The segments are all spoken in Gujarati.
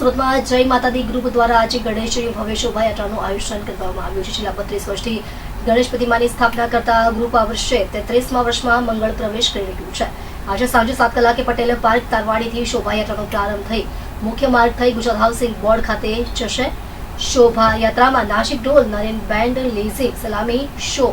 સુરતમાં જય માતાદી ગ્રુપ દ્વારા આજે ગણેશ ભવ્ય શોભાયાત્રાનું આયોજન કરવામાં આવ્યું છે। છેલ્લા 32 વર્ષથી ગણેશ પ્રતિમાની સ્થાપના કરતા ગ્રુપ આ વર્ષે 33મા વર્ષમાં મંગળ પ્રવેશ કરી રહ્યું છે। આજે સાંજે 7 કલાકે પટેલ પાર્ક તારવાડીથી શોભાયાત્રાનો પ્રારંભ થઈ મુખ્ય માર્ગ થઈ ગુજરાત હાઉસિંગ બોર્ડ ખાતે જશે। શોભાયાત્રામાં નાસિક ઢોલ, નરેન બેન્ડ, લેઝિંગ, સલામી શો,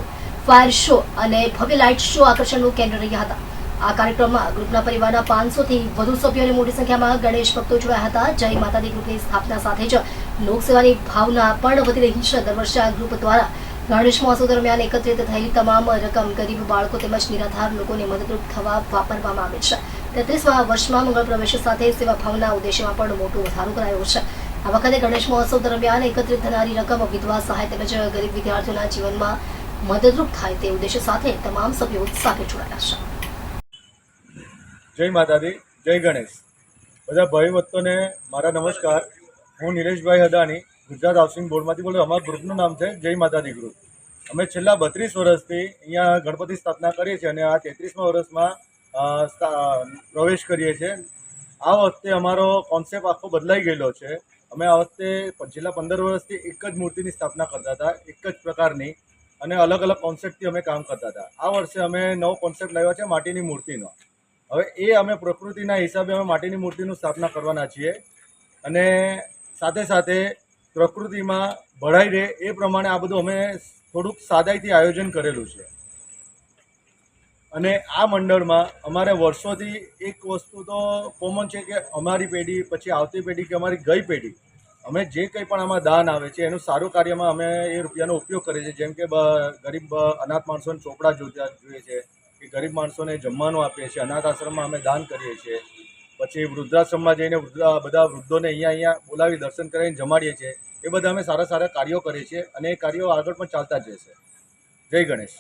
ફાયર શો અને ભવ્ય લાઇટ શો આકર્ષણનું કેન્દ્ર રહ્યા હતા। આ કાર્યક્રમમાં ગ્રુપના પરિવારના 500 થી વધુ સભ્યોની મોટી સંખ્યામાં ગણેશ ભક્તો જોડાયા હતા। જય માતાદી ગ્રુપની સ્થાપના સાથે જ લોકસેવાની ભાવના પણ વધી રહી છે। દર વર્ષે આ ગ્રુપ દ્વારા ગણેશ મહોત્સવ દરમિયાન એકત્રિત થયેલી તમામ રકમ ગરીબ બાળકો તેમજ નિરાધાર લોકોને મદદરૂપ થવા વાપરવામાં આવે છે। 33મા વર્ષમાં મંગળ પ્રવેશ સાથે સેવા ભાવના ઉદ્દેશ્યમાં પણ મોટો વધારો કરાયો છે। આ વખતે ગણેશ મહોત્સવ દરમિયાન એકત્રિત થનારી રકમ વિધવા સહાય તેમજ ગરીબ વિદ્યાર્થીઓના જીવનમાં મદદરૂપ થાય તે ઉદ્દેશ્ય સાથે તમામ સભ્યો સાથે જોડાયા છે। જય માતાદી, જય ગણેશ। બધા ભાઈ ભક્તોને મારા નમસ્કાર। હું નિલેશભાઈ હદાણી ગુજરાત હાઉસિંગ બોર્ડમાંથી બોલું। અમારા ગ્રુપનું નામ છે જય માતાદી ગ્રુપ। અમે છેલ્લા 32 વર્ષથી અહીંયા ગણપતિ સ્થાપના કરીએ છીએ અને આ 33મા વર્ષમાં પ્રવેશ કરીએ છીએ। આ વખતે અમારો કોન્સેપ્ટ આખો બદલાઈ ગયેલો છે। અમે આ વખતે છેલ્લા 15 વર્ષથી એક જ મૂર્તિની સ્થાપના કરતા હતા, એક જ પ્રકારની, અને અલગ અલગ કોન્સેપ્ટથી અમે કામ કરતા હતા। આ વર્ષે અમે નવો કોન્સેપ્ટ લાવ્યો છે માટીની મૂર્તિનો। હવે એ અમે પ્રકૃતિના હિસાબે અમે માટીની મૂર્તિનું સ્થાપના કરવાના છીએ અને સાથે સાથે પ્રકૃતિમાં ભળાઈ રહે એ પ્રમાણે આ બધું અમે થોડુંક સાદાઈથી આયોજન કરેલું છે। અને આ મંડળમાં અમારે વર્ષોથી એક વસ્તુ તો કોમન છે કે અમારી પેઢી પછી આવતી પેઢી કે અમારી ગઈ પેઢી અમે જે કંઈ પણ આમાં દાન આવે છે એનું સારું કાર્યમાં અમે એ રૂપિયાનો ઉપયોગ કરીએ છીએ। જેમ કે ગરીબ અનાથ માણસોને ચોપડા જોઈએ છે, કે ગરીબ માણસોને જમવાનું આપીએ છીએ, અનાથ આશ્રમમાં અમે દાન કરીએ છીએ, પછી વૃદ્ધાશ્રમમાં જઈને બધા વૃદ્ધોને અહીંયા બોલાવી દર્શન કરાવીને જમાડીએ છીએ। એ બધા અમે સારા કાર્યો કરીએ છીએ અને એ કાર્યો આગળ પણ ચાલતા જ રહેશે। જય ગણેશ।